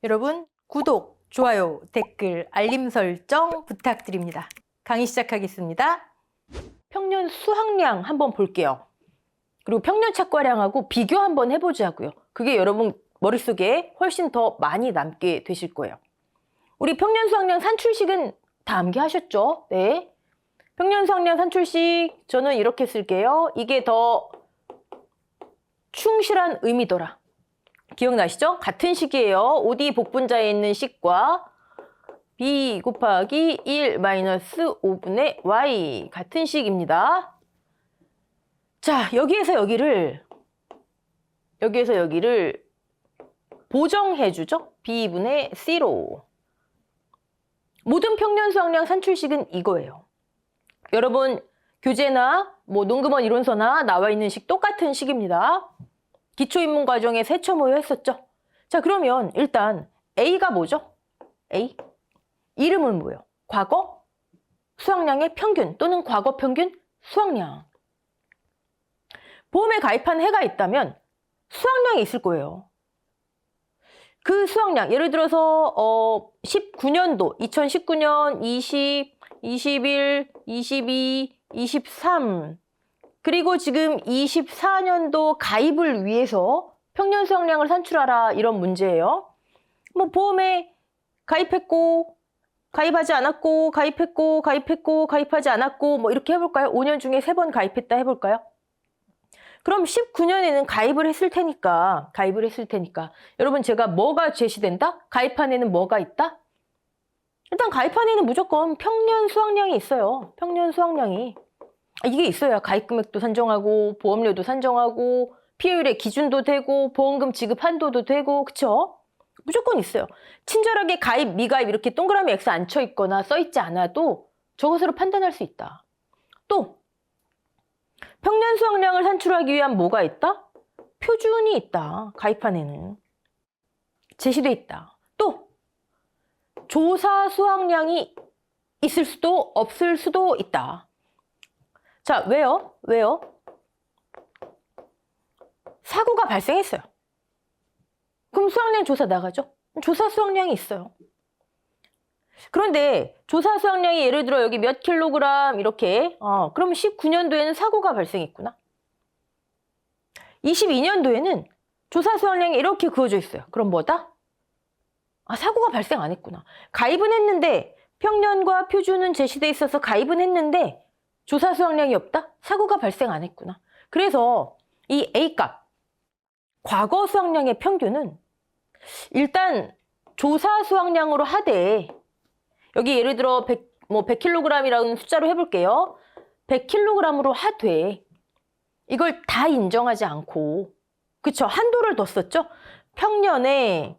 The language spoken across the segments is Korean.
여러분 구독, 좋아요, 댓글, 알림 설정 부탁드립니다. 강의 시작하겠습니다. 평년 수학량 한번 볼게요. 그리고 평년 착과량하고 비교 한번 해보자고요. 그게 여러분 머릿속에 훨씬 더 많이 남게 되실 거예요. 우리 평년 수학량 산출식은 다 암기하셨죠? 네. 평년 수학량 산출식 저는 이렇게 쓸게요. 이게 더 충실한 의미더라. 기억나시죠? 같은 식이에요. OD 복분자에 있는 식과 b 곱하기 1 마이너스 5분의 y 같은 식입니다. 자, 여기에서 여기를 보정해주죠. b분의 c로. 모든 평년 수학량 산출식은 이거예요. 여러분 교재나 논금원 이론서나 나와 있는 식 똑같은 식입니다. 기초인문과정에 세처모여 했었죠. 자, 그러면 일단 A가 뭐죠? A. 이름은 뭐예요? 과거 수학량의 평균 또는 과거 평균 수학량. 보험에 가입한 해가 있다면 수학량이 있을 거예요. 그 수학량, 예를 들어서 19년도, 2019년, 20, 21, 22, 23 그리고 지금 24년도 가입을 위해서 평년 수학량을 산출하라 이런 문제예요. 보험에 가입했고 가입하지 않았고 가입했고 가입하지 않았고 이렇게 해볼까요? 5년 중에 3번 가입했다 해볼까요? 그럼 19년에는 가입을 했을 테니까 여러분 제가 뭐가 제시된다? 가입한 애는 뭐가 있다? 일단 가입한 애는 무조건 평년 수학량이 있어요. 평년 수학량이. 이게 있어야 가입 금액도 산정하고 보험료도 산정하고 피해율의 기준도 되고 보험금 지급 한도도 되고 그쵸? 무조건 있어요. 친절하게 가입, 미가입 이렇게 동그라미 X 안 쳐 있거나 써 있지 않아도 저것으로 판단할 수 있다. 또 평년 수학량을 산출하기 위한 뭐가 있다? 표준이 있다. 가입한 애는. 제시돼 있다. 또 조사 수학량이 있을 수도 없을 수도 있다. 자, 왜요? 사고가 발생했어요. 그럼 수학량 조사 나가죠? 조사 수학량이 있어요. 그런데 조사 수학량이 예를 들어 여기 몇 킬로그램 이렇게 그럼 19년도에는 사고가 발생했구나. 22년도에는 조사 수학량이 이렇게 그어져 있어요. 그럼 뭐다? 사고가 발생 안 했구나. 가입은 했는데 평년과 표준은 제시돼 있어서 가입은 했는데 조사 수학량이 없다? 사고가 발생 안 했구나. 그래서 이 A값, 과거 수학량의 평균은 일단 조사 수학량으로 하되 여기 예를 들어 100kg이라는 숫자로 해볼게요. 100kg으로 하되 이걸 다 인정하지 않고 그쵸? 한도를 뒀었죠? 평년에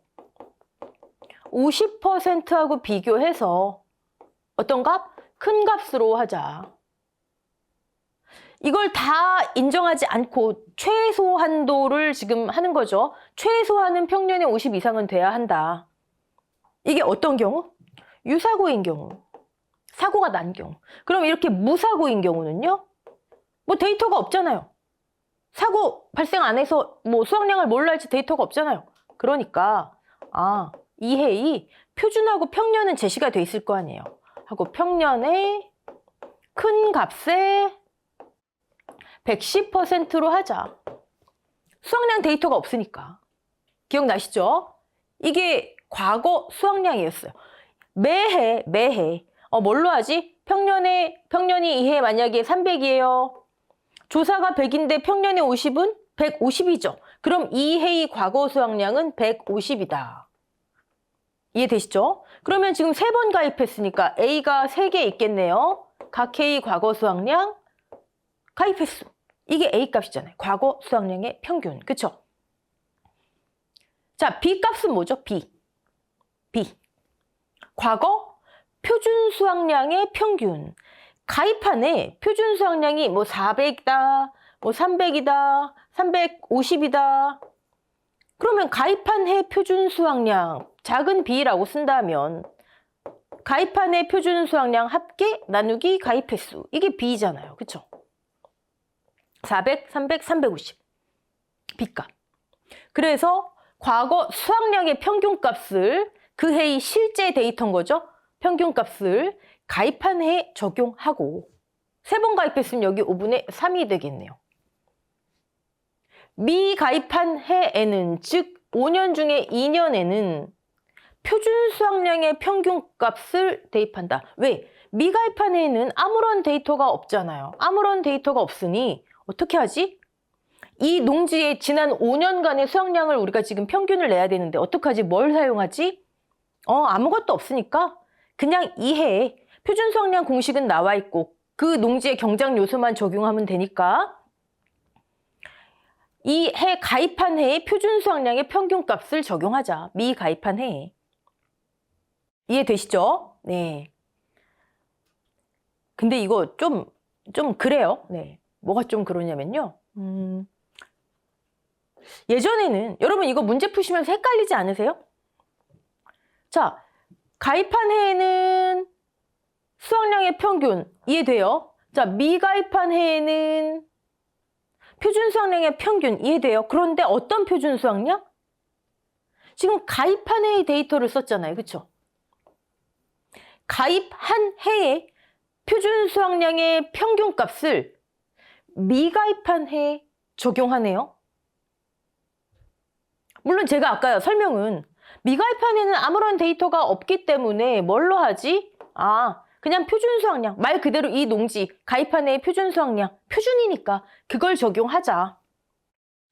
50%하고 비교해서 어떤 값? 큰 값으로 하자. 이걸 다 인정하지 않고 최소 한도를 지금 하는 거죠. 최소한은 평년에 50 이상은 돼야 한다. 이게 어떤 경우? 유사고인 경우. 사고가 난 경우. 그럼 이렇게 무사고인 경우는요? 데이터가 없잖아요. 사고 발생 안 해서 수학량을 뭘로 할지 데이터가 없잖아요. 그러니까 이 해이 표준하고 평년은 제시가 돼 있을 거 아니에요. 하고 평년에 큰 값에 110%로 하자. 수학량 데이터가 없으니까. 기억나시죠? 이게 과거 수학량이었어요. 매해 뭘로 하지? 평년이 이 해 만약에 300이에요. 조사가 100인데 평년에 50은 150이죠. 그럼 이 해의 과거 수학량은 150이다. 이해되시죠? 그러면 지금 3번 가입했으니까 A가 3개 있겠네요. 각 해의 과거 수학량 가입 횟수. 이게 A 값이잖아요. 과거 수학량의 평균. 그쵸? 자, B 값은 뭐죠? B. 과거 표준 수학량의 평균. 가입한 해 표준 수학량이 400이다, 300이다, 350이다. 그러면 가입한 해 표준 수학량 작은 B라고 쓴다면 가입한 해 표준 수학량 합계 나누기 가입 횟수. 이게 B잖아요. 그쵸? 400, 300, 350. B값. 그래서 과거 수확량의 평균값을 그 해의 실제 데이터인 거죠. 평균값을 가입한 해에 적용하고 3번 가입했으면 여기 5분의 3이 되겠네요. 미가입한 해에는 즉 5년 중에 2년에는 표준 수확량의 평균값을 대입한다. 왜? 미가입한 해에는 아무런 데이터가 없잖아요. 아무런 데이터가 없으니 어떻게 하지? 이 농지의 지난 5년간의 수확량을 우리가 지금 평균을 내야 되는데 어떡하지? 뭘 사용하지? 아무것도 없으니까 그냥 이 해에 표준 수확량 공식은 나와 있고 그 농지의 경작 요소만 적용하면 되니까 이 해 가입한 해의 표준 수확량의 평균값을 적용하자. 미가입한 해에. 이해되시죠? 네. 근데 이거 좀 그래요. 네. 뭐가 좀 그러냐면요. 예전에는 여러분 이거 문제 푸시면서 헷갈리지 않으세요? 자, 가입한 해에는 수확량의 평균 이해돼요? 자, 미가입한 해에는 표준 수확량의 평균 이해돼요? 그런데 어떤 표준 수확량? 지금 가입한 해의 데이터를 썼잖아요. 그렇죠? 가입한 해에 표준 수확량의 평균값을 미가입한 해에 적용하네요. 물론 제가 아까 설명은 미가입한 해는 아무런 데이터가 없기 때문에 뭘로 하지? 그냥 표준 수확량, 말 그대로 이 농지 가입한 해의 표준 수확량, 표준이니까 그걸 적용하자.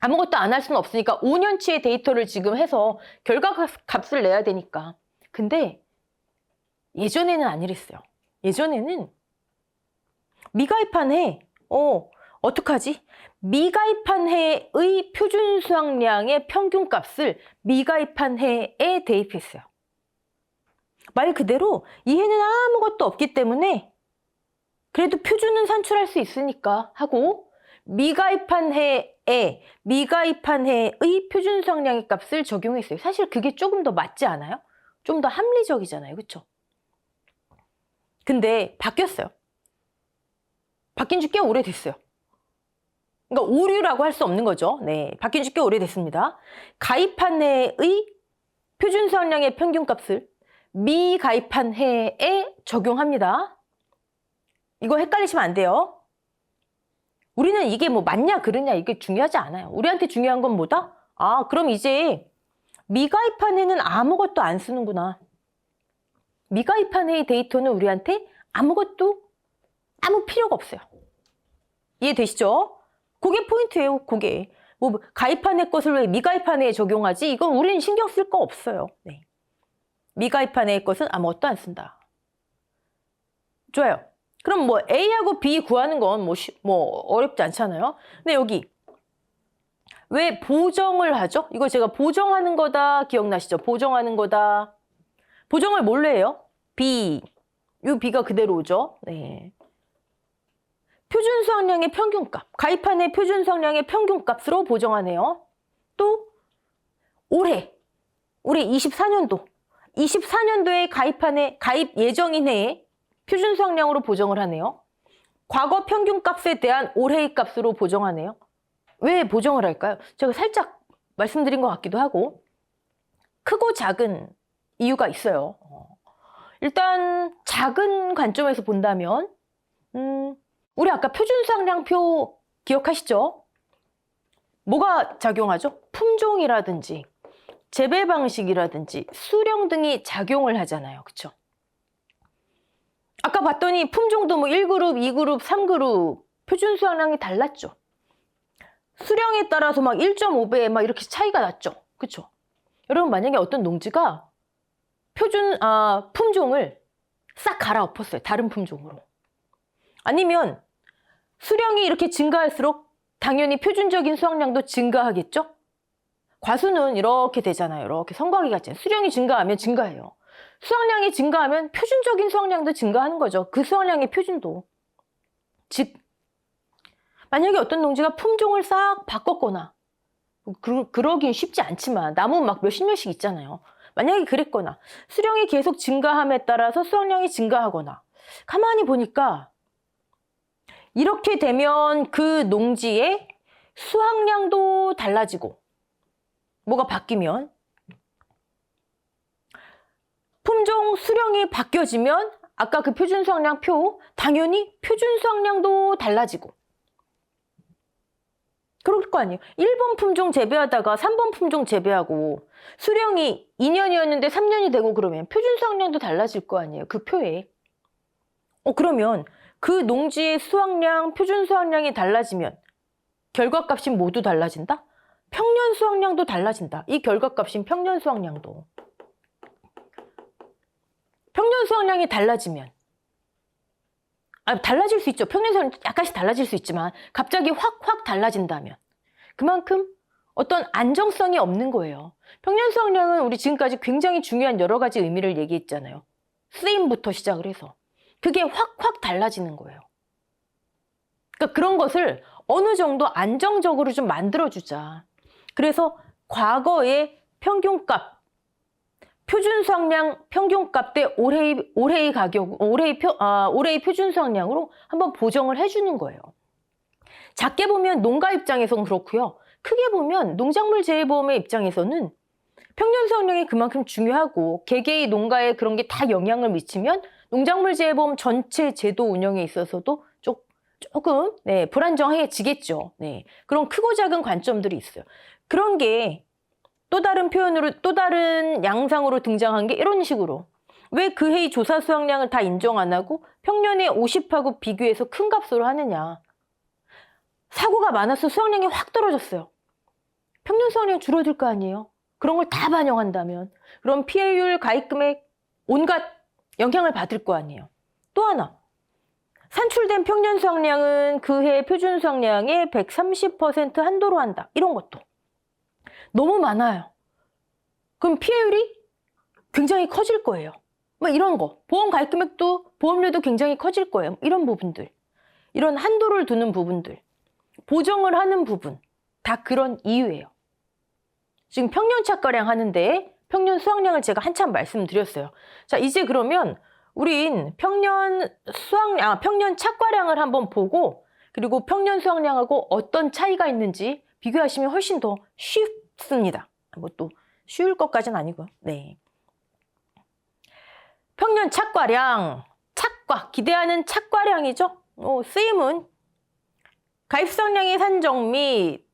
아무것도 안 할 수는 없으니까 5년치의 데이터를 지금 해서 결과값을 내야 되니까. 근데 예전에는 아니랬어요. 예전에는 미가입한 해, 어떡하지? 미가입한 해의 표준 수확량의 평균값을 미가입한 해에 대입했어요. 말 그대로 이 해는 아무것도 없기 때문에 그래도 표준은 산출할 수 있으니까 하고 미가입한 해의 표준 수확량의 값을 적용했어요. 사실 그게 조금 더 맞지 않아요? 좀 더 합리적이잖아요. 그렇죠? 근데 바뀌었어요. 바뀐 지 꽤 오래됐어요. 그러니까 오류라고 할 수 없는 거죠. 네, 바뀐 지 꽤 오래됐습니다. 가입한 해의 표준 수확량의 평균값을 미가입한 해에 적용합니다. 이거 헷갈리시면 안 돼요. 우리는 이게 뭐 맞냐 그르냐 이게 중요하지 않아요. 우리한테 중요한 건 뭐다? 그럼 이제 미가입한 해는 아무것도 안 쓰는구나. 미가입한 해의 데이터는 우리한테 아무 필요가 없어요. 이해되시죠? 그게 포인트예요. 그게 뭐 가입한 해 것을 왜 미가입한 해에 적용하지? 이건 우리는 신경 쓸 거 없어요. 네. 미가입한 해의 것은 아무것도 안 쓴다. 좋아요. 그럼 뭐 A하고 B 구하는 건 뭐 어렵지 않잖아요. 근데 여기 왜 보정을 하죠? 이거 제가 보정하는 거다 기억나시죠? 보정하는 거다. 보정을 뭘로 해요? B. 이 B가 그대로 오죠. 네. 표준 수확량의 평균값. 가입한 해 표준 수확량의 평균값으로 보정하네요. 또 올해 24년도. 24년도에 가입한 해, 가입 예정인 해에 표준 수확량으로 보정을 하네요. 과거 평균값에 대한 올해의 값으로 보정하네요. 왜 보정을 할까요? 제가 살짝 말씀드린 것 같기도 하고 크고 작은 이유가 있어요. 일단 작은 관점에서 본다면 우리 아까 표준 수확량표 기억하시죠? 뭐가 작용하죠? 품종이라든지 재배 방식이라든지 수령 등이 작용을 하잖아요. 그쵸? 아까 봤더니 품종도 뭐 1그룹, 2그룹, 3그룹 표준 수확량이 달랐죠. 수령에 따라서 막 1.5배 막 이렇게 차이가 났죠. 그쵸? 여러분 만약에 어떤 농지가 품종을 싹 갈아엎었어요. 다른 품종으로. 아니면 수령이 이렇게 증가할수록 당연히 표준적인 수확량도 증가하겠죠? 과수는 이렇게 되잖아요. 이렇게 성곽이 같이. 수령이 증가하면 증가해요. 수확량이 증가하면 표준적인 수확량도 증가하는 거죠. 그 수확량의 표준도. 즉 만약에 어떤 농지가 품종을 싹 바꿨거나 그러긴 쉽지 않지만 나무 막 몇십 년씩 있잖아요. 만약에 그랬거나 수령이 계속 증가함에 따라서 수확량이 증가하거나 가만히 보니까 이렇게 되면 그 농지의 수확량도 달라지고 뭐가 바뀌면 품종 수령이 바뀌어지면 아까 그 표준 수확량 표 당연히 표준 수확량도 달라지고 그럴 거 아니에요. 1번 품종 재배하다가 3번 품종 재배하고 수령이 2년이었는데 3년이 되고 그러면 표준 수확량도 달라질 거 아니에요. 그 표에. 그러면 그 농지의 수확량, 표준 수확량이 달라지면 결과값이 모두 달라진다? 평년 수확량도 달라진다. 이 결과값인 평년 수확량도. 평년 수확량이 달라지면 달라질 수 있죠. 평년 수확량 약간씩 달라질 수 있지만 갑자기 확 달라진다면 그만큼 어떤 안정성이 없는 거예요. 평년 수확량은 우리 지금까지 굉장히 중요한 여러 가지 의미를 얘기했잖아요. 쓰임부터 시작을 해서. 그게 확 달라지는 거예요. 그러니까 그런 것을 어느 정도 안정적으로 좀 만들어주자. 그래서 과거의 평균값, 표준 수확량 평균값 대 올해의 가격, 올해의 표준 수확량으로 한번 보정을 해주는 거예요. 작게 보면 농가 입장에서는 그렇고요. 크게 보면 농작물 재해보험의 입장에서는 평년 수확량이 그만큼 중요하고 개개의 농가에 그런 게 다 영향을 미치면 농작물 재해보험 전체 제도 운영에 있어서도 조금 불안정해지겠죠. 네, 그런 크고 작은 관점들이 있어요. 그런 게 또 다른 표현으로 또 다른 양상으로 등장한 게 이런 식으로 왜 그 해의 조사 수확량을 다 인정 안 하고 평년에 50하고 비교해서 큰 값으로 하느냐. 사고가 많아서 수확량이 확 떨어졌어요. 평년 수확량이 줄어들 거 아니에요. 그런 걸 다 반영한다면 그럼 피해율, 가입금액 온갖 영향을 받을 거 아니에요. 또 하나 산출된 평년 수확량은 그 해 표준 수확량의 130% 한도로 한다. 이런 것도 너무 많아요. 그럼 피해율이 굉장히 커질 거예요. 뭐 이런 거. 보험 가입금액도 보험료도 굉장히 커질 거예요. 이런 부분들. 이런 한도를 두는 부분들. 보정을 하는 부분. 다 그런 이유예요. 지금 평년 착과량 하는데 평년 수확량을 제가 한참 말씀드렸어요. 자, 이제 그러면 우린 평년 착과량을 한번 보고 그리고 평년 수확량하고 어떤 차이가 있는지 비교하시면 훨씬 더 쉽습니다. 뭐 또 쉬울 것까지는 아니고요. 네. 평년 착과량, 기대하는 착과량이죠. 쓰임은 가입 수확량의 산정 및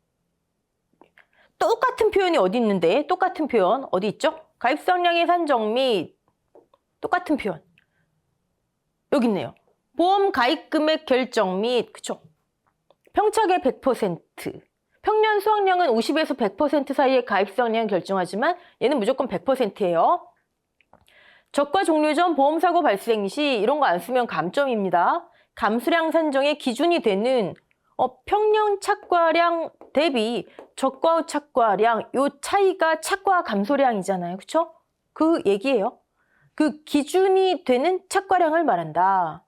똑같은 표현이 어디 있는데 똑같은 표현 어디 있죠? 가입 수확량의 산정 및 똑같은 표현 여기 있네요. 보험 가입 금액 결정 및 그쵸? 평착의 100% 평년 수확량은 50에서 100% 사이의 가입 수확량을 결정하지만 얘는 무조건 100%예요. 적과 종료 전 보험사고 발생 시 이런 거 안 쓰면 감점입니다. 감수량 산정의 기준이 되는 평년 착과량 대비 적과 후 착과량 요 차이가 착과 감소량이잖아요. 그쵸? 그 얘기예요. 그 기준이 되는 착과량을 말한다.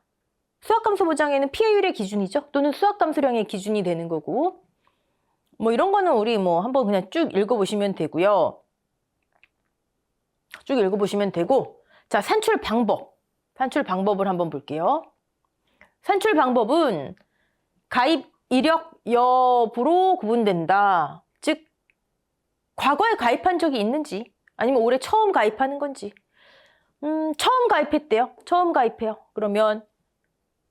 수확감소보장에는 피해율의 기준이죠. 또는 수확감소량의 기준이 되는 거고 뭐 이런 거는 우리 뭐 한번 그냥 쭉 읽어보시면 되고요. 쭉 읽어보시면 되고 자, 산출 방법을 한번 볼게요. 산출 방법은 가입 이력 여부로 구분된다. 즉 과거에 가입한 적이 있는지 아니면 올해 처음 가입하는 건지 처음 가입했대요. 처음 가입해요. 그러면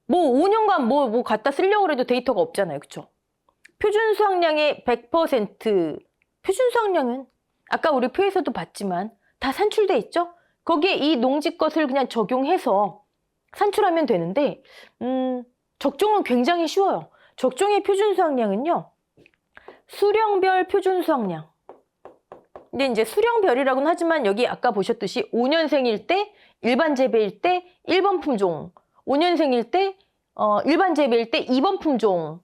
뭐 5년간 뭐 갖다 쓰려고 해도 데이터가 없잖아요. 그쵸? 표준 수확량의 100% 표준 수확량은 아까 우리 표에서도 봤지만 다 산출돼 있죠? 거기에 이 농지 것을 그냥 적용해서 산출하면 되는데 적종은 굉장히 쉬워요. 적종의 표준 수확량은요. 수령별 표준 수확량. 근데 이제 수령별이라고는 하지만 여기 아까 보셨듯이 5년생일 때 일반 재배일 때 1번 품종 5년생일 때 일반 재배일 때 2번 품종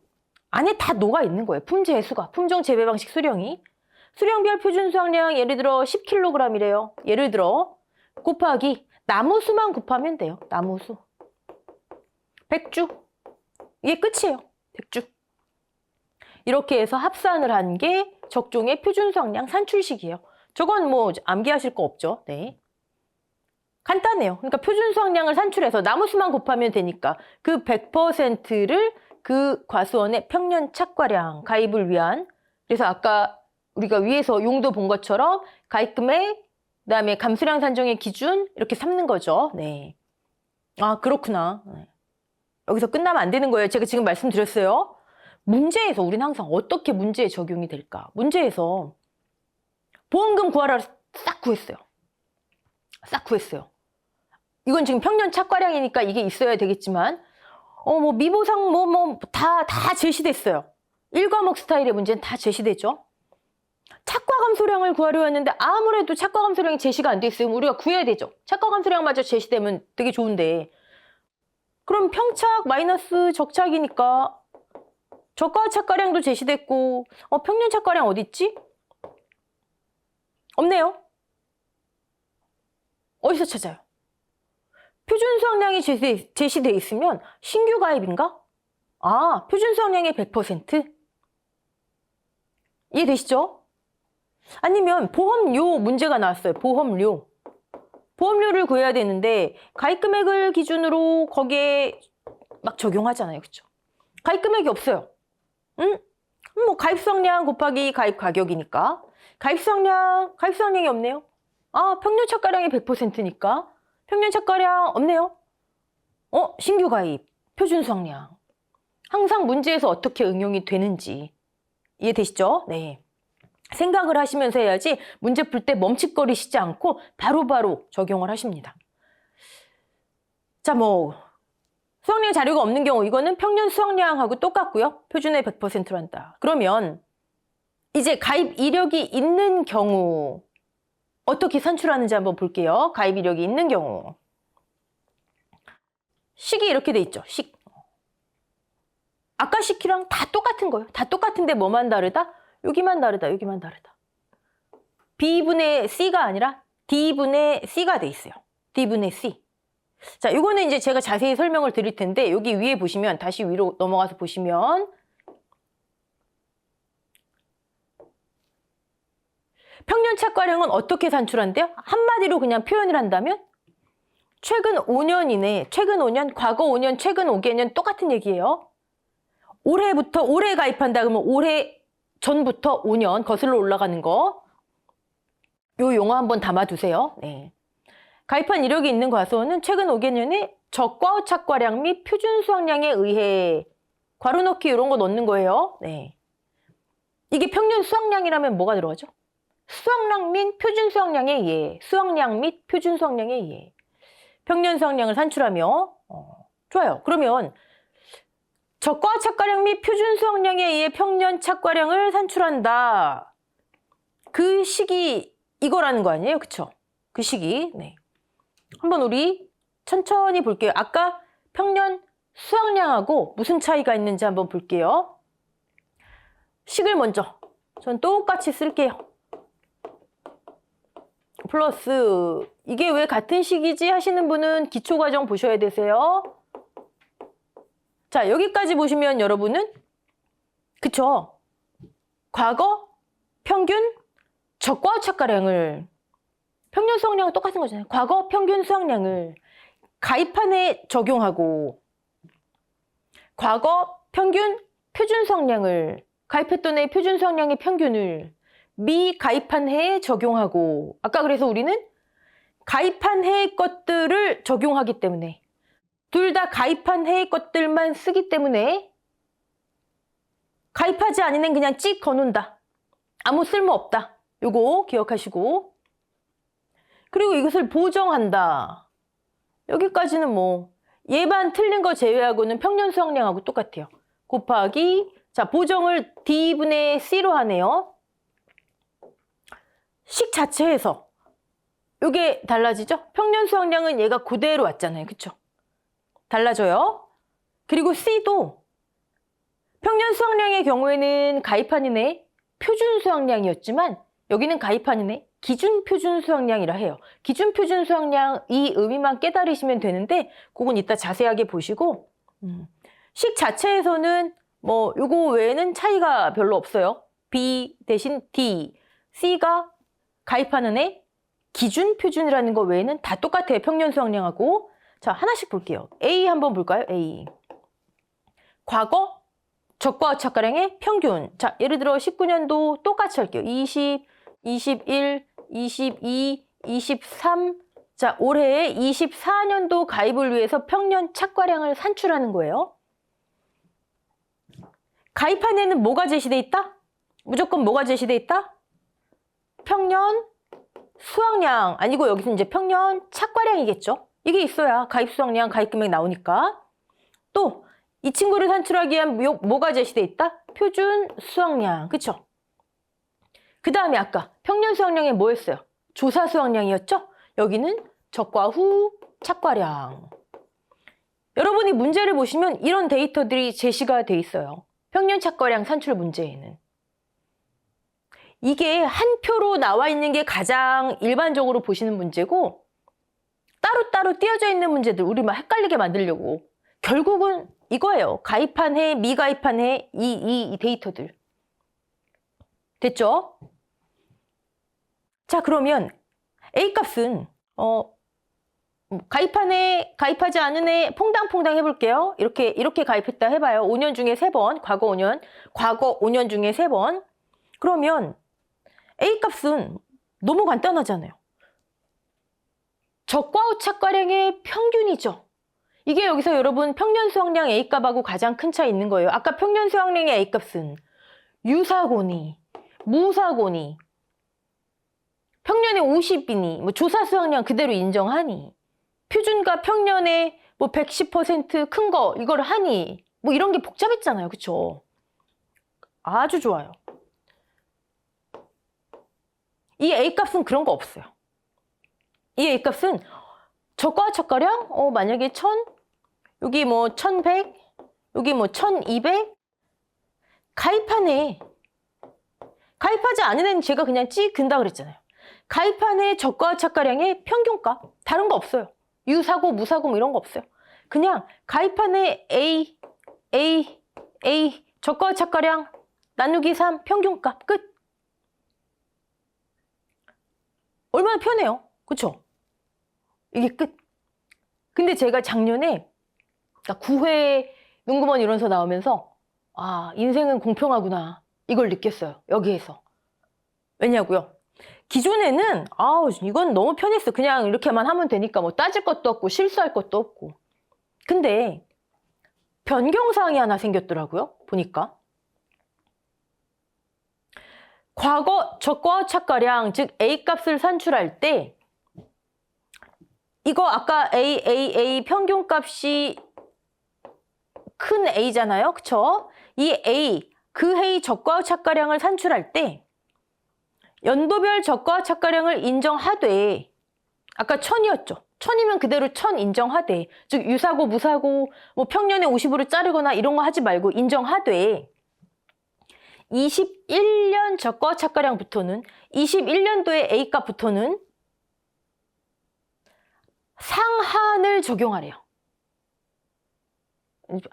안에 다 녹아 있는 거예요. 품재 수가. 품종 재배 방식 수령이. 수령별 표준 수확량 예를 들어 10kg이래요. 예를 들어 곱하기 나무 수만 곱하면 돼요. 나무 수. 100주. 이게 끝이에요. 100주. 이렇게 해서 합산을 한 게 적종의 표준 수확량 산출식이에요. 저건 뭐 암기하실 거 없죠. 네. 간단해요. 그러니까 표준 수확량을 산출해서 나무 수만 곱하면 되니까 그 100%를 그 과수원의 평년 착과량 가입을 위한 그래서 아까 우리가 위에서 용도 본 것처럼 가입금액, 그다음에 감수량 산정의 기준 이렇게 삼는 거죠. 네. 아, 그렇구나. 네. 여기서 끝나면 안 되는 거예요. 제가 지금 말씀드렸어요. 문제에서 우리는 항상 어떻게 문제에 적용이 될까? 문제에서 보험금 구하라 싹 구했어요. 싹 구했어요. 이건 지금 평년 착과량이니까 이게 있어야 되겠지만 뭐 미보상 다 제시됐어요. 1과목 스타일의 문제는 다 제시됐죠. 착과 감소량을 구하려 했는데 아무래도 착과 감소량이 제시가 안 돼 있으면 우리가 구해야 되죠. 착과 감소량마저 제시되면 되게 좋은데 그럼 평착 마이너스 적착이니까 저가 착과량도 제시됐고 평년 착과량 어디 있지? 없네요. 어디서 찾아요? 표준 수확량이 제시돼 있으면 신규 가입인가? 아, 표준 수확량의 100%? 이해되시죠? 아니면 보험료 문제가 나왔어요. 보험료. 보험료를 구해야 되는데 가입 금액을 기준으로 거기에 막 적용하잖아요. 그렇죠? 가입 금액이 없어요. 응? 뭐 가입 수확량 곱하기 가입 가격이니까 가입 수확량이 없네요. 아, 평년 착과량이 100%니까 평년 착과량 없네요. 신규 가입, 표준 수확량. 항상 문제에서 어떻게 응용이 되는지 이해되시죠? 네. 생각을 하시면서 해야지 문제 풀 때 멈칫거리시지 않고 바로바로 적용을 하십니다. 자, 수확량 자료가 없는 경우 이거는 평년 수확량하고 똑같고요. 표준의 100%로 한다. 그러면 이제 가입 이력이 있는 경우 어떻게 산출하는지 한번 볼게요. 가입 이력이 있는 경우. 식이 이렇게 돼 있죠. 식. 아까 식이랑 다 똑같은 거예요. 다 똑같은데 뭐만 다르다? 여기만 다르다. 여기만 다르다. B분의 C가 아니라 D분의 C가 돼 있어요. D분의 C. 자, 이거는 이제 제가 자세히 설명을 드릴 텐데 여기 위에 보시면 다시 위로 넘어가서 보시면 평년 착과량은 어떻게 산출한대요? 한마디로 그냥 표현을 한다면 최근 5년 이내, 최근 5년, 과거 5년, 최근 5개년 똑같은 얘기예요. 올해부터 올해 가입한다 그러면 올해 전부터 5년 거슬러 올라가는 거. 요 용어 한번 담아두세요. 네. 가입한 이력이 있는 과수원은 최근 5개년에 적과 착과량 및 표준 수확량에 의해 괄호 넣기 이런 거 넣는 거예요. 네. 이게 평년 수확량이라면 뭐가 들어가죠? 수확량 및 표준 수확량에 의해, 수확량 및 표준 수확량에 의해 평년 수확량을 산출하며 좋아요. 그러면 적과 착과량 및 표준 수확량에 의해 평년 착과량을 산출한다. 그 식이 이거라는 거 아니에요? 그쵸? 그 식이. 네. 한번 우리 천천히 볼게요. 아까 평년 수확량하고 무슨 차이가 있는지 한번 볼게요. 식을 먼저 전 똑같이 쓸게요. 플러스 이게 왜 같은 식이지 하시는 분은 기초과정 보셔야 되세요. 자, 여기까지 보시면 여러분은 그쵸? 과거 평균 적과 착과량을 평년 수확량은 똑같은 거잖아요. 과거 평균 수확량을 가입한 해에 적용하고 과거 평균 표준 수확량을 가입했던 해 표준 수확량의 평균을 미가입한 해에 적용하고 아까 그래서 우리는 가입한 해의 것들을 적용하기 때문에 둘 다 가입한 해의 것들만 쓰기 때문에 가입하지 않은 애는 그냥 찍 거놓는다. 아무 쓸모 없다. 요거 기억하시고 그리고 이것을 보정한다. 여기까지는 얘만 틀린 거 제외하고는 평년 수확량하고 똑같아요. 곱하기 자 보정을 D분의 C로 하네요. 식 자체에서 이게 달라지죠? 평년 수확량은 얘가 그대로 왔잖아요. 그쵸? 달라져요. 그리고 C도 평년 수확량의 경우에는 가입한 해 표준 수확량이었지만 여기는 가입한 해 기준 표준 수확량이라 해요. 기준 표준 수확량 이 의미만 깨달으시면 되는데 그건 이따 자세하게 보시고 식 자체에서는 요거 외에는 차이가 별로 없어요. B 대신 D, C가 가입하는 해 기준 표준이라는 거 외에는 다 똑같아요. 평년 수확량하고. 자, 하나씩 볼게요. A 한번 볼까요? A. 과거 적과 오차가량의 평균. 자, 예를 들어 19년도 똑같이 할게요. 20, 21, 22, 23. 자, 올해 24년도 가입을 위해서 평년 착과량을 산출하는 거예요. 가입안에는 뭐가 제시돼 있다? 무조건 뭐가 제시돼 있다? 평년 수확량. 아니고 여기서 이제 평년 착과량이겠죠. 이게 있어야 가입 수확량, 가입 금액 나오니까. 또 이 친구를 산출하기 위한 뭐가 제시돼 있다? 표준 수확량. 그쵸? 그 다음에 아까 평년 수확량이 뭐였어요? 조사 수확량이었죠? 여기는 적과 후 착과량. 여러분이 문제를 보시면 이런 데이터들이 제시가 돼 있어요. 평년 착과량 산출 문제에는. 이게 한 표로 나와 있는 게 가장 일반적으로 보시는 문제고, 따로따로 띄어져 있는 문제들 우리 막 헷갈리게 만들려고. 결국은 이거예요. 가입한 해, 미가입한 해, 이 데이터들. 됐죠? 자, 그러면 A값은 가입한 해, 가입하지 않은 해 퐁당퐁당 해볼게요. 이렇게 가입했다 해봐요. 5년 중에 3번, 과거 5년 중에 3번. 그러면 A값은 너무 간단하잖아요. 적과 오차가량의 평균이죠. 이게 여기서 여러분 평년 수확량 A값하고 가장 큰 차이 있는 거예요. 아까 평년 수확량의 A값은 유사고니, 무사고니, 평년에 50이니, 뭐 조사 수확량 그대로 인정하니, 표준과 평년에 뭐 110% 큰 거 이걸 하니, 뭐 이런 게 복잡했잖아요. 그쵸? 아주 좋아요. 이 A값은 그런 거 없어요. 이 A값은 적과 오차가량, 만약에 1000, 여기 뭐 1100, 여기 뭐 1200, 가입한 해, 가입하지 않은 애는 제가 그냥 찍 근다 그랬잖아요. 가입한 해 적과 오차가량의 평균값, 다른 거 없어요. 유사고, 무사고 뭐 이런 거 없어요. 그냥 가입한 해 A, 적과 오차가량 나누기 3 평균값 끝. 얼마나 편해요. 그쵸? 이게 끝. 근데 제가 작년에 9회 농구먼 이론서 나오면서 아, 인생은 공평하구나. 이걸 느꼈어요. 여기에서. 왜냐고요? 기존에는 이건 너무 편했어. 그냥 이렇게만 하면 되니까 뭐 따질 것도 없고 실수할 것도 없고. 근데 변경사항이 하나 생겼더라고요. 보니까. 과거 적과 오차가량, 즉 A값을 산출할 때 이거 아까 A 평균값이 큰 A잖아요. 그쵸? 이 A, 그 해의 적과 오차가량을 산출할 때 연도별 적과 오차가량을 인정하되, 아까 1000이었죠. 1000이면 그대로 1000 인정하되, 즉 유사고 무사고 뭐 평년에 50으로 자르거나 이런 거 하지 말고 인정하되, 21년 적과 오차가량부터는 21년도의 A값부터는 상한을 적용하래요.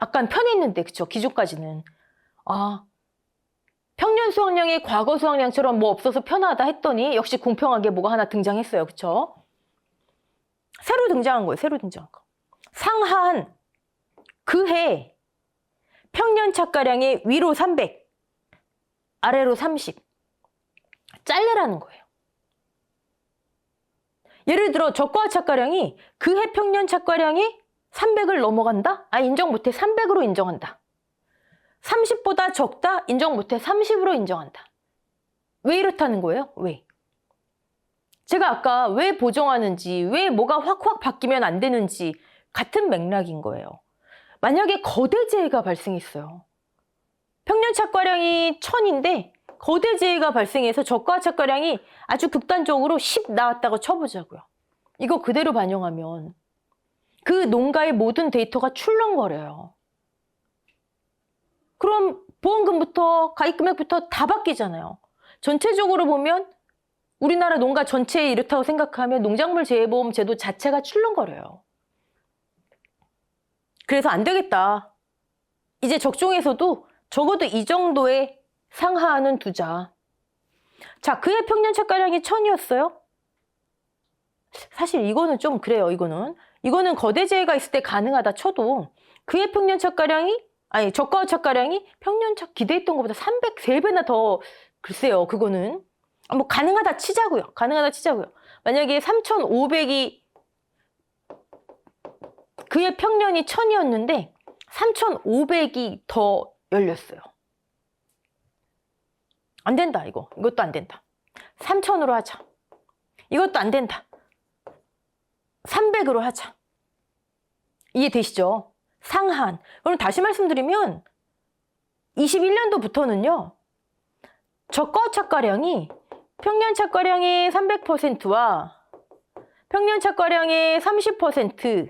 약간 편했는데, 그쵸? 기존까지는. 평년 수확량이 과거 수확량처럼 뭐 없어서 편하다 했더니 역시 공평하게 뭐가 하나 등장했어요. 그쵸? 새로 등장한 거예요. 새로 등장한 거. 상한, 그해 평년 착가량의 위로 300, 아래로 30. 잘라라는 거예요. 예를 들어 적과 착가량이 그해 평년 착가량이 300을 넘어간다? 인정 못해. 300으로 인정한다. 30보다 적다? 인정 못해. 30으로 인정한다. 왜 이렇다는 거예요? 왜? 제가 아까 왜 보정하는지, 왜 뭐가 확확 바뀌면 안 되는지 같은 맥락인 거예요. 만약에 거대재해가 발생했어요. 평년 착과량이 1000인데 거대재해가 발생해서 적과 착과량이 아주 극단적으로 10 나왔다고 쳐보자고요. 이거 그대로 반영하면 그 농가의 모든 데이터가 출렁거려요. 그럼 보험금부터 가입금액부터 다 바뀌잖아요. 전체적으로 보면 우리나라 농가 전체에 이렇다고 생각하면 농작물 재해보험 제도 자체가 출렁거려요. 그래서 안 되겠다. 이제 적종에서도 적어도 이 정도의 상하는 두자. 자, 그해 평년 착과량이 1000이었어요. 사실 이거는 좀 그래요. 이거는 거대재해가 있을 때 가능하다 쳐도 그해 평년 착과량이 아니, 저가 호착가량이 평년착 기대했던 것보다 303배나 더, 글쎄요, 그거는. 뭐, 가능하다 치자고요. 가능하다 치자고요. 만약에 3,500이, 그의 평년이 1,000이었는데, 3,500이 더 열렸어요. 안 된다, 이거. 이것도 안 된다. 3,000으로 하자. 이것도 안 된다. 300으로 하자. 이해되시죠? 상한. 그럼 다시 말씀드리면 21년도부터는요. 저가 착가량이 평년 착가량의 300%와 평년 착가량의 30%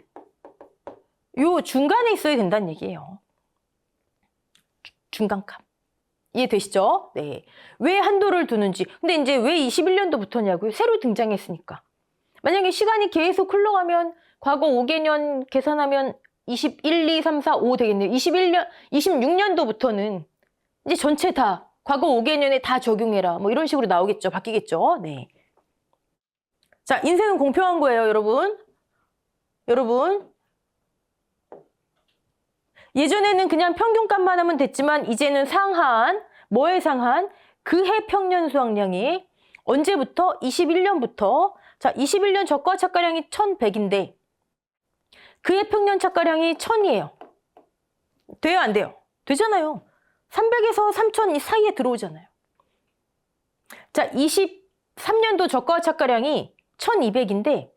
요 중간에 있어야 된다는 얘기예요. 중간값. 이해되시죠? 네. 왜 한도를 두는지. 근데 이제 왜 21년도부터냐고요? 새로 등장했으니까. 만약에 시간이 계속 흘러가면 과거 5개년 계산하면 21, 2, 3, 4, 5 되겠네요. 26년도부터는 이제 전체 다 과거 5개년에 다 적용해라. 뭐 이런 식으로 나오겠죠. 바뀌겠죠. 네. 자, 인생은 공평한 거예요, 여러분. 여러분. 예전에는 그냥 평균값만 하면 됐지만 이제는 상한, 뭐의 상한? 그해 평년 수확량이 언제부터? 21년부터. 자, 21년 저가 착가량이 1,100인데 그해 평년 착가량이 1,000이에요. 돼요, 안 돼요? 되잖아요. 300에서 3,000 사이에 들어오잖아요. 자, 23년도 저가 착가량이 1,200인데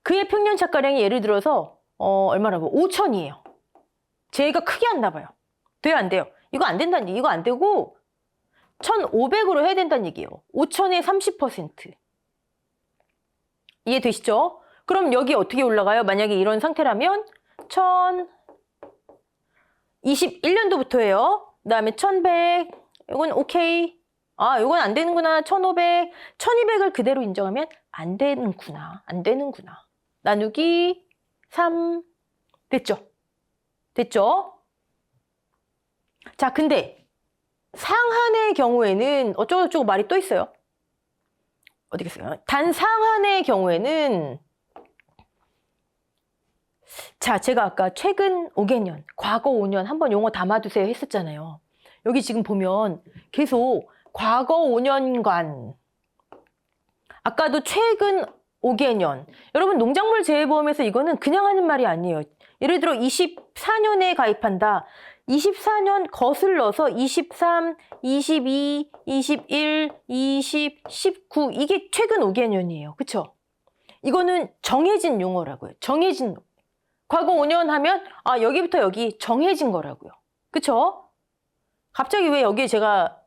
그해 평년 착가량이 예를 들어서 얼마라고? 5,000이에요. 제가 크게 했나 봐요. 돼요, 안 돼요? 이거 안 된다는 얘기. 이거 안 되고 1,500으로 해야 된다는 얘기예요. 5,000의 30%. 이해되시죠? 그럼 여기 어떻게 올라가요? 만약에 이런 상태라면 21년도부터예요. 그 다음에 1,100. 이건 오케이. 아, 이건 안 되는구나. 1,500. 1,200을 그대로 인정하면 안 되는구나. 안 되는구나. 나누기 3. 됐죠? 됐죠? 자, 근데 상한의 경우에는 어쩌고저쩌고 말이 또 있어요. 어디 계세요? 단 상한의 경우에는 자, 제가 아까 최근 5개년, 과거 5년 한번 용어 담아두세요 했었잖아요. 여기 지금 보면 계속 과거 5년간 아까도 최근 5개년 여러분 농작물 재해보험에서 이거는 그냥 하는 말이 아니에요. 예를 들어 24년에 가입한다. 24년 거슬러서 23, 22, 21, 20, 19 이게 최근 5개년이에요. 그쵸? 이거는 정해진 용어라고요. 정해진 과거 5년 하면 아 여기부터 여기 정해진 거라고요. 그쵸? 갑자기 왜 여기에 제가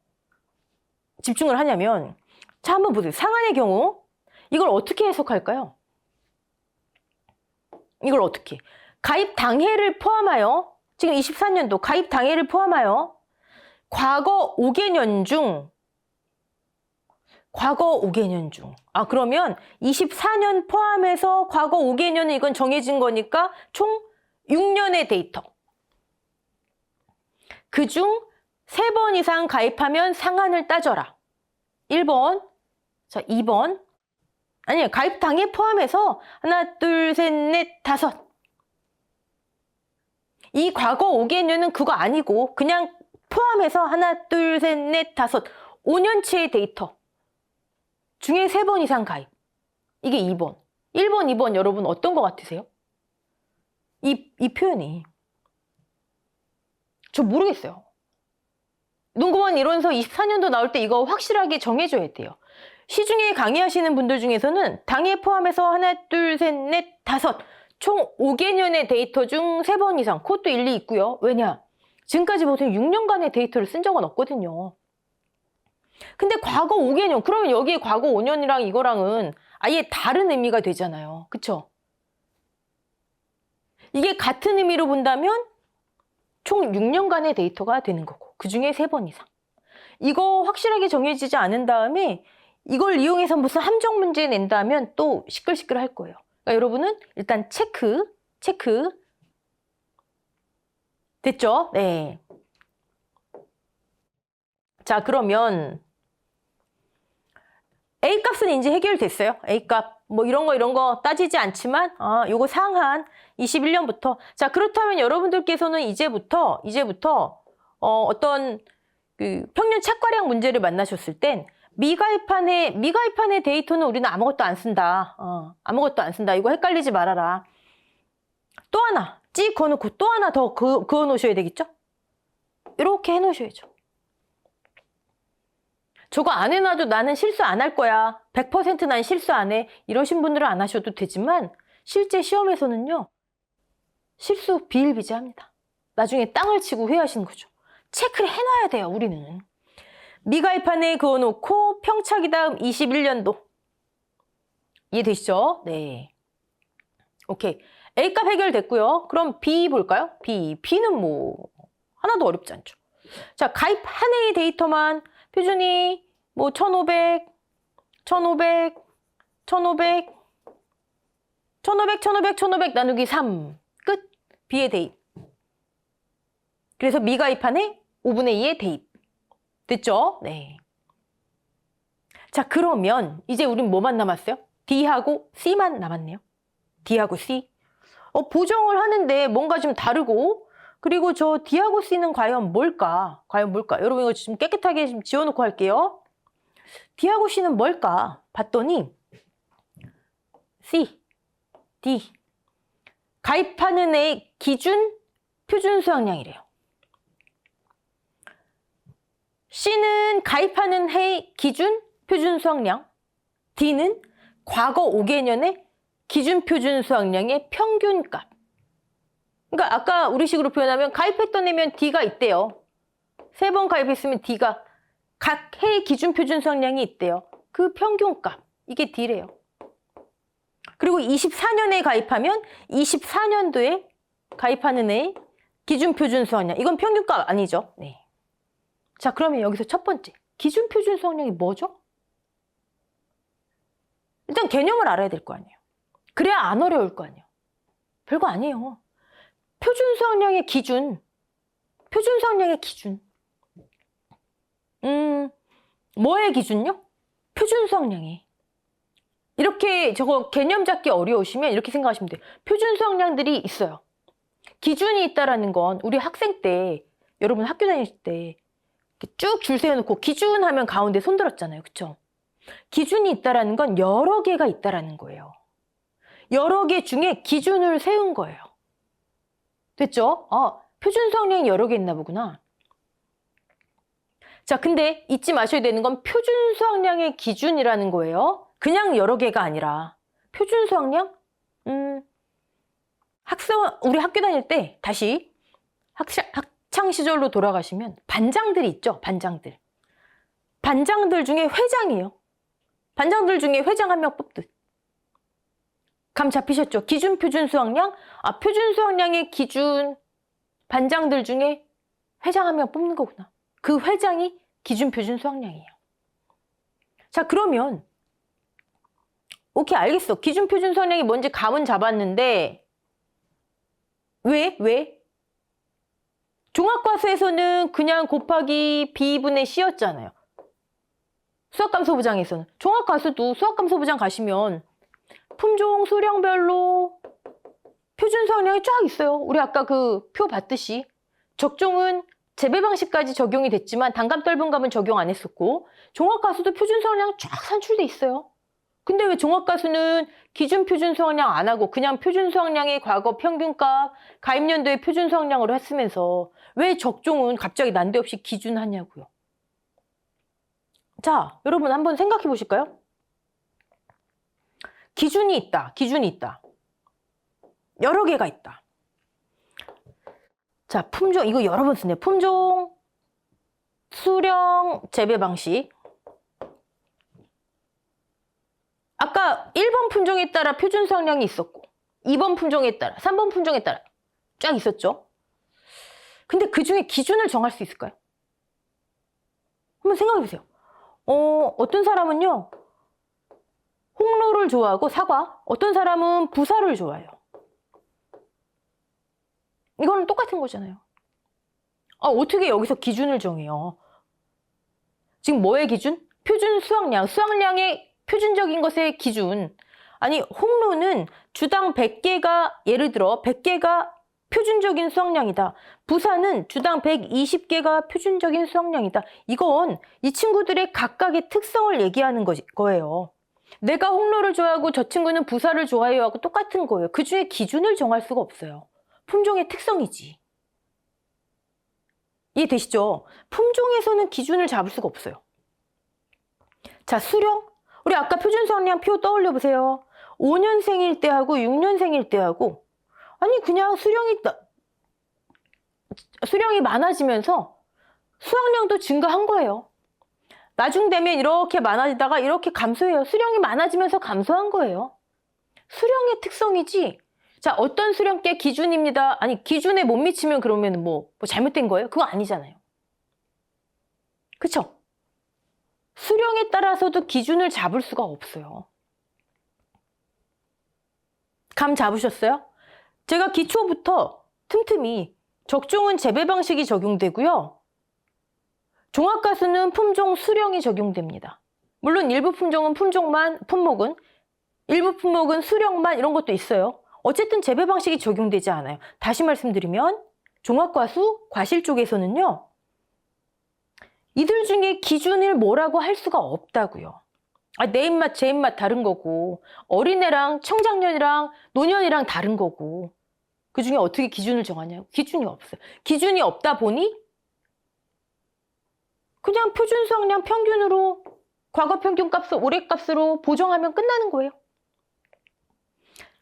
집중을 하냐면 자 한번 보세요. 상한의 경우 이걸 어떻게 해석할까요? 이걸 어떻게? 가입 당해를 포함하여 지금 24년도 가입 당해를 포함하여 과거 5개년 중 아 그러면 24년 포함해서 과거 5개년은 이건 정해진 거니까 총 6년의 데이터. 그중 3번 이상 가입하면 상한을 따져라. 1번. 자, 2번. 아니요. 가입 당해 포함해서 하나, 둘, 셋, 넷, 다섯. 이 과거 5개년은 그거 아니고 그냥 포함해서 하나, 둘, 셋, 넷, 다섯. 5년치의 데이터 중에 3번 이상 가입. 이게 2번. 1번, 2번 여러분 어떤 거 같으세요? 이 표현이. 저 모르겠어요. 농구원 이론서 24년도 나올 때 이거 확실하게 정해줘야 돼요. 시중에 강의하시는 분들 중에서는 당해 포함해서 하나, 둘, 셋, 넷, 다섯. 총 5개년의 데이터 중 3번 이상. 그것도 일리 있고요. 왜냐? 지금까지 보통 6년간의 데이터를 쓴 적은 없거든요. 근데 과거 5개년. 그러면 여기에 과거 5년이랑 이거랑은 아예 다른 의미가 되잖아요. 그쵸? 이게 같은 의미로 본다면 총 6년간의 데이터가 되는 거고 그 중에 3번 이상. 이거 확실하게 정해지지 않은 다음에 이걸 이용해서 무슨 함정 문제 낸다면 또 시끌시끌 할 거예요. 그러니까 여러분은 일단 체크. 됐죠? 네. 자, 그러면 A값은 이제 해결됐어요. A값 뭐 이런 거 따지지 않지만 요거 상한 21년부터. 자, 그렇다면 여러분들께서는 이제부터 어떤 그 평균 착과량 문제를 만나셨을 땐 미가입한의 데이터는 우리는 아무것도 안 쓴다. 아무것도 안 쓴다. 이거 헷갈리지 말아라. 또 하나 찍 그어놓고 또 하나 더 그어 놓으셔야 되겠죠? 이렇게 해 놓으셔야죠. 저거 안 해놔도 나는 실수 안 할 거야. 100% 난 실수 안 해. 이러신 분들은 안 하셔도 되지만 실제 시험에서는요. 실수 비일비재합니다. 나중에 땅을 치고 후회하시는 거죠. 체크를 해놔야 돼요. 우리는. 미가입한에 그어놓고 평착이 다음 21년도. 이해되시죠? 네. 오케이. A값 해결됐고요. 그럼 B 볼까요? B는 뭐 하나도 어렵지 않죠. 자, 가입 한 해의 데이터만 표준이 뭐 1500 나누기 3 끝. B의 대입. 그래서 미가입한에 5분의 2의 대입. 됐죠? 네. 자, 그러면 이제 우린 뭐만 남았어요? D하고 C만 남았네요. D하고 C. 보정을 하는데 뭔가 좀 다르고, 그리고 저 D하고 C는 과연 뭘까? 여러분 이거 좀 깨끗하게 좀 지워놓고 할게요. D하고 C는 뭘까? 봤더니 C, D. 가입하는 애 기준 표준 수학량이래요. C는 가입하는 해 기준 표준 수학량, D는 과거 5개년의 기준 표준 수학량의 평균값. 그러니까 아까 우리식으로 표현하면 가입했던 애면 D가 있대요. 3번 가입했으면 D가 각 해의 기준 표준 수학량이 있대요. 그 평균값, 이게 D래요. 그리고 24년에 가입하면 24년도에 가입하는 애의 기준 표준 수학량. 이건 평균값 아니죠. 네. 자, 그러면 여기서 첫 번째, 기준 표준 수학량이 뭐죠? 일단 개념을 알아야 될 거 아니에요. 그래야 안 어려울 거 아니에요. 별거 아니에요. 표준 수학량의 기준. 뭐의 기준요? 표준 수학량이. 이렇게 저거 개념 잡기 어려우시면 이렇게 생각하시면 돼요. 표준 수학량들이 있어요. 기준이 있다라는 건 우리 학생 때, 여러분 학교 다닐 때 쭉 줄 세워놓고 기준 하면 가운데 손 들었잖아요. 그쵸? 기준이 있다라는 건 여러 개가 있다라는 거예요. 여러 개 중에 기준을 세운 거예요. 됐죠? 표준 수학량이 여러 개 있나 보구나. 자, 근데 잊지 마셔야 되는 건 표준 수학량의 기준이라는 거예요. 그냥 여러 개가 아니라 표준 수학량? 우리 학교 다닐 때 다시 학창 시절로 돌아가시면 반장들이 있죠. 반장들 중에 회장이에요. 반장들 중에 회장 한 명 뽑듯. 감 잡히셨죠? 기준 표준 수학량? 표준 수학량의 기준 반장들 중에 회장 한 명 뽑는 거구나. 그 회장이 기준 표준 수학량이에요. 자, 그러면 오케이, 알겠어. 기준 표준 수학량이 뭔지 감은 잡았는데 왜? 종합과수에서는 그냥 곱하기 B분의 C였잖아요. 수학감소부장에서는. 종합과수도 수학감소부장 가시면 품종, 수량별로 표준 수학량이 쫙 있어요. 우리 아까 그 표 봤듯이 적종은 재배 방식까지 적용이 됐지만 단감 떫은감은 적용 안 했었고, 종합과수도 표준 수학량 쫙 산출돼 있어요. 근데 왜 종합과수는 기준 표준 수학량 안 하고 그냥 표준 수학량의 과거 평균값, 가입연도의 표준 수학량으로 했으면서 왜 적종은 갑자기 난데없이 기준 하냐고요. 자, 여러분 한번 생각해 보실까요? 기준이 있다. 여러 개가 있다. 자, 품종, 이거 여러 번 쓰네요. 품종, 수령, 재배 방식. 아까 1번 품종에 따라 표준 수학량이 있었고 2번 품종에 따라, 3번 품종에 따라 쫙 있었죠. 근데 그 중에 기준을 정할 수 있을까요? 한번 생각해 보세요. 어떤 사람은요 홍로를 좋아하고 사과, 어떤 사람은 부사를 좋아해요. 이거는 똑같은 거잖아요. 어떻게 여기서 기준을 정해요? 지금 뭐의 기준? 표준 수학량, 수학량의 표준적인 것의 기준. 아니, 홍로는 주당 100개가, 예를 들어 100개가 표준적인 수확량이다. 부사는 주당 120개가 표준적인 수확량이다. 이건 이 친구들의 각각의 특성을 얘기하는 거예요. 내가 홍로를 좋아하고 저 친구는 부사를 좋아해요 하고 똑같은 거예요. 그 중에 기준을 정할 수가 없어요. 품종의 특성이지. 이해되시죠? 품종에서는 기준을 잡을 수가 없어요. 자, 수령. 우리 아까 표준 수확량 표 떠올려 보세요. 5년생일 때하고 6년생일 때하고 아니 그냥 수령이 많아지면서 수확량도 증가한 거예요. 나중 되면 이렇게 많아지다가 이렇게 감소해요. 수령이 많아지면서 감소한 거예요. 수령의 특성이지. 자, 어떤 수령께 기준입니다. 아니, 기준에 못 미치면 그러면 뭐 잘못된 거예요? 그거 아니잖아요. 그쵸? 수령에 따라서도 기준을 잡을 수가 없어요. 감 잡으셨어요? 제가 기초부터 틈틈이 적종은 재배 방식이 적용되고요. 종합가수는 품종 수령이 적용됩니다. 물론 일부 품종은 품목은 일부 품목은 수령만 이런 것도 있어요. 어쨌든 재배 방식이 적용되지 않아요. 다시 말씀드리면 종합과수, 과실 쪽에서는요. 이들 중에 기준을 뭐라고 할 수가 없다고요. 내 입맛, 제 입맛 다른 거고 어린애랑 청장년이랑 노년이랑 다른 거고 그 중에 어떻게 기준을 정하냐고? 기준이 없어요. 기준이 없다 보니 그냥 표준 수확량 평균으로 과거 평균 값을 올해 값으로 보정하면 끝나는 거예요.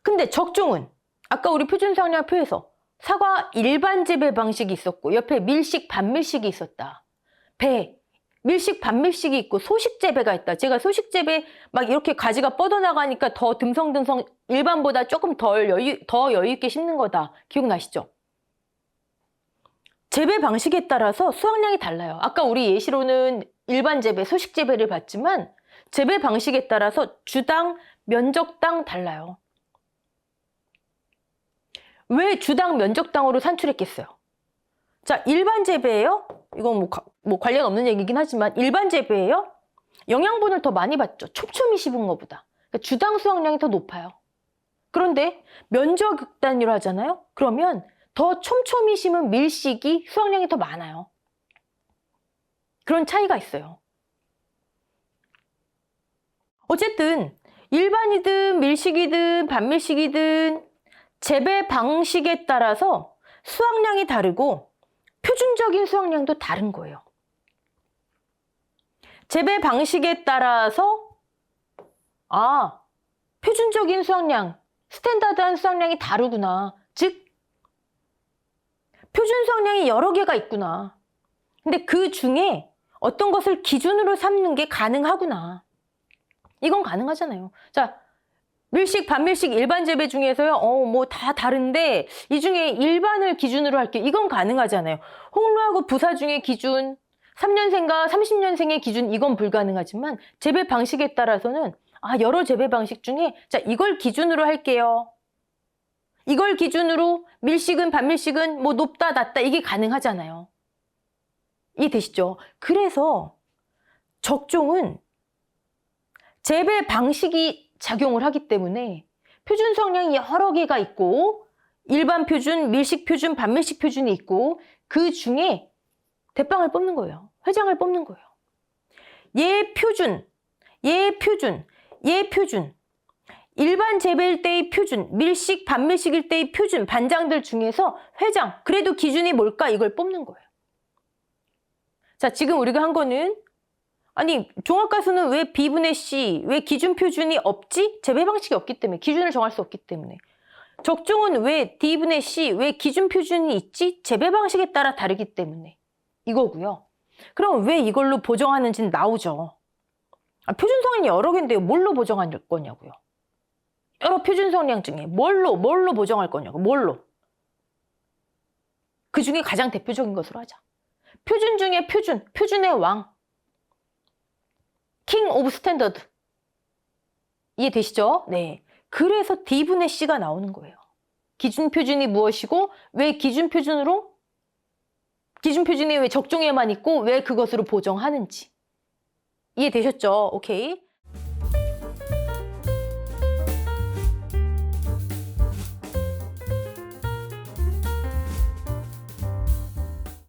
근데 적종은 아까 우리 표준 수확량 표에서 사과 일반 재배 방식이 있었고 옆에 밀식, 반밀식이 있었다. 배, 밀식, 반밀식이 있고 소식 재배가 있다. 제가 소식 재배 막 이렇게 가지가 뻗어나가니까 더 듬성듬성 일반보다 조금 더 여유 있게 심는 거다. 기억나시죠? 재배 방식에 따라서 수확량이 달라요. 아까 우리 예시로는 일반 재배, 소식 재배를 봤지만 재배 방식에 따라서 주당, 면적당 달라요. 왜 주당, 면적당으로 산출했겠어요? 자, 일반 재배예요? 이건 뭐 관련 없는 얘기긴 하지만 일반 재배예요? 영양분을 더 많이 받죠. 촘촘히 씹은 것보다. 그러니까 주당 수확량이 더 높아요. 그런데 면적 단위로 하잖아요? 그러면 더 촘촘히 심은 밀식이 수확량이 더 많아요. 그런 차이가 있어요. 어쨌든 일반이든 밀식이든 반밀식이든 재배 방식에 따라서 수확량이 다르고 표준적인 수확량도 다른 거예요. 재배 방식에 따라서 표준적인 수확량, 스탠다드한 수확량이 다르구나. 즉 표준 수확량이 여러 개가 있구나. 근데 그 중에 어떤 것을 기준으로 삼는 게 가능하구나. 이건 가능하잖아요. 자, 밀식, 반밀식, 일반 재배 중에서요. 뭐 다 다른데 이 중에 일반을 기준으로 할게요. 이건 가능하잖아요. 홍로하고 부사 중에 기준, 3년생과 30년생의 기준 이건 불가능하지만 재배 방식에 따라서는 여러 재배 방식 중에 자, 이걸 기준으로 할게요. 이걸 기준으로 밀식은 반밀식은 뭐 높다 낮다 이게 가능하잖아요. 이해되시죠? 그래서 적종은 재배 방식이 작용을 하기 때문에 표준 수확량이 여러 개가 있고 일반 표준, 밀식 표준, 반밀식 표준이 있고 그 중에 대빵을 뽑는 거예요. 회장을 뽑는 거예요. 얘 표준, 얘 표준, 얘 표준. 일반 재배일 때의 표준, 밀식, 반밀식일 때의 표준, 반장들 중에서 회장, 그래도 기준이 뭘까? 이걸 뽑는 거예요. 자, 지금 우리가 한 거는 종합가수는 왜 B분의 C, 왜 기준 표준이 없지? 재배 방식이 없기 때문에, 기준을 정할 수 없기 때문에. 적종은 왜 D분의 C, 왜 기준 표준이 있지? 재배 방식에 따라 다르기 때문에. 이거고요. 그럼 왜 이걸로 보정하는지는 나오죠. 표준 수확량이 여러 개인데 뭘로 보정할 거냐고요. 여러 표준 수확량 중에 뭘로 보정할 거냐고. 뭘로. 그 중에 가장 대표적인 것으로 하자. 표준 중에 표준의 왕. 킹 오브 스탠더드. 이해되시죠? 네. 그래서 D분의 C가 나오는 거예요. 기준 표준이 무엇이고 왜 기준 표준이 왜 적종에만 있고 왜 그것으로 보정하는지. 이해되셨죠? 오케이.